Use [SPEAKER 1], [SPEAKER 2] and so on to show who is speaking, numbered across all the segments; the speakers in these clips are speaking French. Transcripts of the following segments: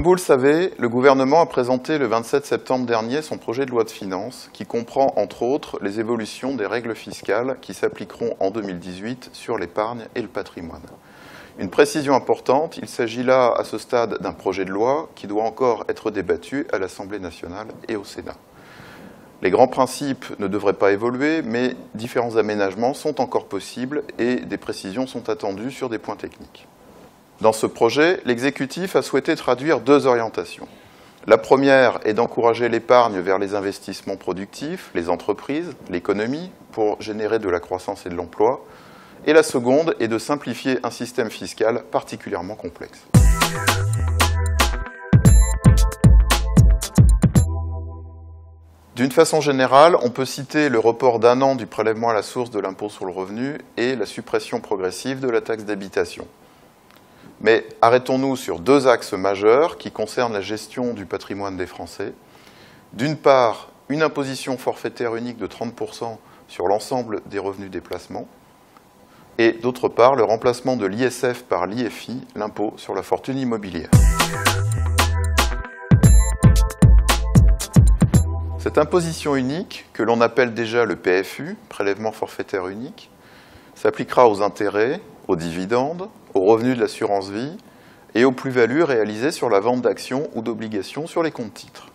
[SPEAKER 1] Comme vous le savez, le gouvernement a présenté le 27 septembre dernier son projet de loi de finances qui comprend entre autres les évolutions des règles fiscales qui s'appliqueront en 2018 sur l'épargne et le patrimoine. Une précision importante, il s'agit là à ce stade d'un projet de loi qui doit encore être débattu à l'Assemblée nationale et au Sénat. Les grands principes ne devraient pas évoluer, mais différents aménagements sont encore possibles et des précisions sont attendues sur des points techniques. Dans ce projet, l'exécutif a souhaité traduire deux orientations. La première est d'encourager l'épargne vers les investissements productifs, les entreprises, l'économie, pour générer de la croissance et de l'emploi. Et la seconde est de simplifier un système fiscal particulièrement complexe. D'une façon générale, on peut citer le report d'un an du prélèvement à la source de l'impôt sur le revenu et la suppression progressive de la taxe d'habitation. Mais arrêtons-nous sur deux axes majeurs qui concernent la gestion du patrimoine des Français. D'une part, une imposition forfaitaire unique de 30% sur l'ensemble des revenus des placements. Et d'autre part, le remplacement de l'ISF par l'IFI, l'impôt sur la fortune immobilière. Cette imposition unique, que l'on appelle déjà le PFU, prélèvement forfaitaire unique, s'appliquera aux intérêts, aux dividendes, aux revenus de l'assurance vie et aux plus-values réalisées sur la vente d'actions ou d'obligations sur les comptes titres.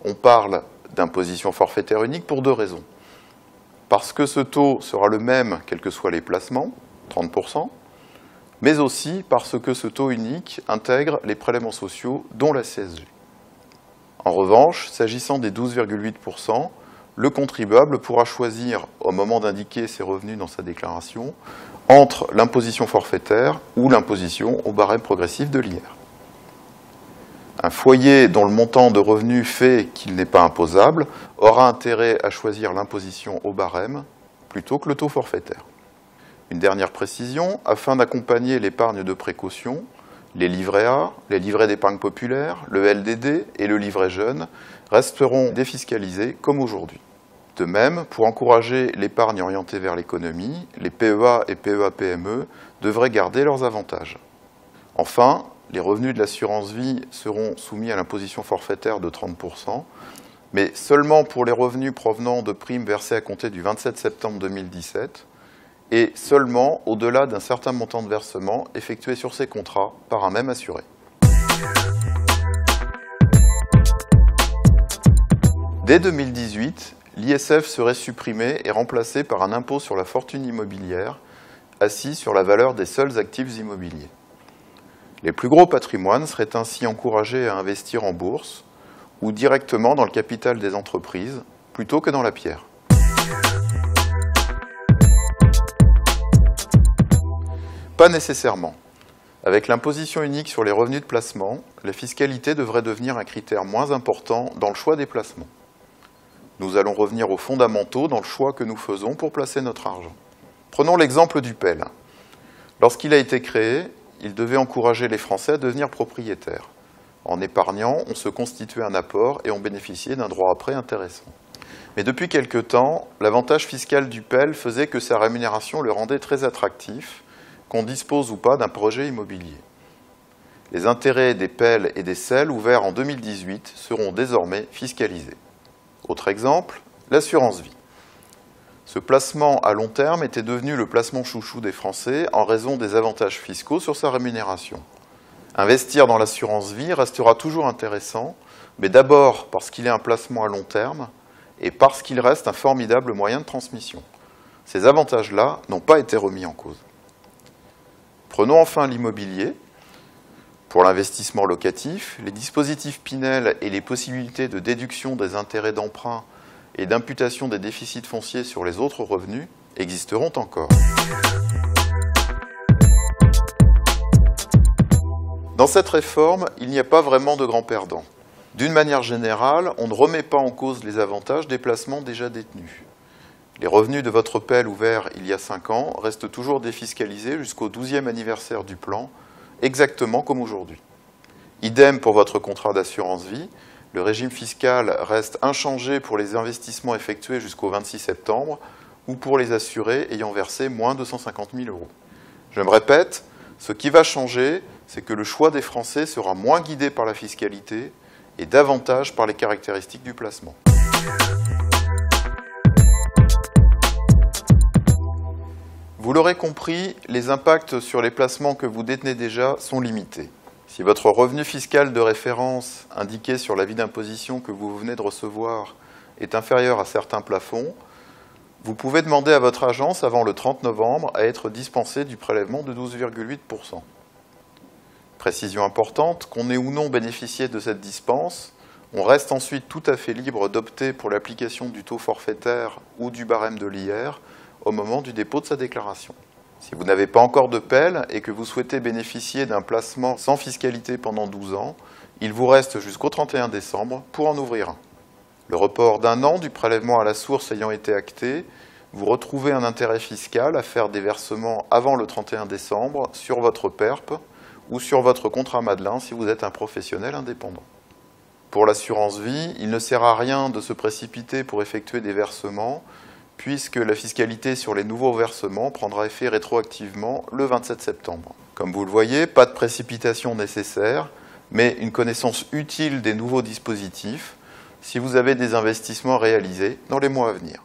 [SPEAKER 1] On parle d'imposition forfaitaire unique pour deux raisons. Parce que ce taux sera le même quels que soient les placements, 30%, mais aussi parce que ce taux unique intègre les prélèvements sociaux, dont la CSG. En revanche, s'agissant des 12,8%, le contribuable pourra choisir, au moment d'indiquer ses revenus dans sa déclaration, entre l'imposition forfaitaire ou l'imposition au barème progressif de l'IR. Un foyer dont le montant de revenus fait qu'il n'est pas imposable aura intérêt à choisir l'imposition au barème plutôt que le taux forfaitaire. Une dernière précision, afin d'accompagner l'épargne de précaution, les livrets A, les livrets d'épargne populaire, le LDD et le livret jeune resteront défiscalisés comme aujourd'hui. De même, pour encourager l'épargne orientée vers l'économie, les PEA et PEA-PME devraient garder leurs avantages. Enfin, les revenus de l'assurance vie seront soumis à l'imposition forfaitaire de 30%, mais seulement pour les revenus provenant de primes versées à compter du 27 septembre 2017 et seulement au-delà d'un certain montant de versement effectué sur ces contrats par un même assuré. Dès 2018, l'ISF serait supprimé et remplacé par un impôt sur la fortune immobilière assis sur la valeur des seuls actifs immobiliers. Les plus gros patrimoines seraient ainsi encouragés à investir en bourse ou directement dans le capital des entreprises plutôt que dans la pierre. Pas nécessairement. Avec l'imposition unique sur les revenus de placement, la fiscalité devrait devenir un critère moins important dans le choix des placements. Nous allons revenir aux fondamentaux dans le choix que nous faisons pour placer notre argent. Prenons l'exemple du PEL. Lorsqu'il a été créé, il devait encourager les Français à devenir propriétaires. En épargnant, on se constituait un apport et on bénéficiait d'un droit à prêt intéressant. Mais depuis quelque temps, l'avantage fiscal du PEL faisait que sa rémunération le rendait très attractif, qu'on dispose ou pas d'un projet immobilier. Les intérêts des PEL et des CEL ouverts en 2018 seront désormais fiscalisés. Autre exemple, l'assurance vie. Ce placement à long terme était devenu le placement chouchou des Français en raison des avantages fiscaux sur sa rémunération. Investir dans l'assurance vie restera toujours intéressant, mais d'abord parce qu'il est un placement à long terme et parce qu'il reste un formidable moyen de transmission. Ces avantages-là n'ont pas été remis en cause. Prenons enfin l'immobilier. Pour l'investissement locatif, les dispositifs Pinel et les possibilités de déduction des intérêts d'emprunt et d'imputation des déficits fonciers sur les autres revenus existeront encore. Dans cette réforme, il n'y a pas vraiment de grands perdants. D'une manière générale, on ne remet pas en cause les avantages des placements déjà détenus. Les revenus de votre PEL ouvert il y a 5 ans restent toujours défiscalisés jusqu'au 12e anniversaire du plan, exactement comme aujourd'hui. Idem pour votre contrat d'assurance vie, le régime fiscal reste inchangé pour les investissements effectués jusqu'au 26 septembre ou pour les assurés ayant versé moins de 150 000 €. Je me répète, ce qui va changer, c'est que le choix des Français sera moins guidé par la fiscalité et davantage par les caractéristiques du placement. Vous l'aurez compris, les impacts sur les placements que vous détenez déjà sont limités. Si votre revenu fiscal de référence indiqué sur l'avis d'imposition que vous venez de recevoir est inférieur à certains plafonds, vous pouvez demander à votre agence avant le 30 novembre à être dispensé du prélèvement de 12,8%. Précision importante, qu'on ait ou non bénéficié de cette dispense, on reste ensuite tout à fait libre d'opter pour l'application du taux forfaitaire ou du barème de l'IR au moment du dépôt de sa déclaration. Si vous n'avez pas encore de PEL et que vous souhaitez bénéficier d'un placement sans fiscalité pendant 12 ans, il vous reste jusqu'au 31 décembre pour en ouvrir un. Le report d'1 an du prélèvement à la source ayant été acté, vous retrouvez un intérêt fiscal à faire des versements avant le 31 décembre sur votre PERP ou sur votre contrat Madelin si vous êtes un professionnel indépendant. Pour l'assurance vie, il ne sert à rien de se précipiter pour effectuer des versements, puisque la fiscalité sur les nouveaux versements prendra effet rétroactivement le 27 septembre. Comme vous le voyez, pas de précipitation nécessaire, mais une connaissance utile des nouveaux dispositifs si vous avez des investissements réalisés dans les mois à venir.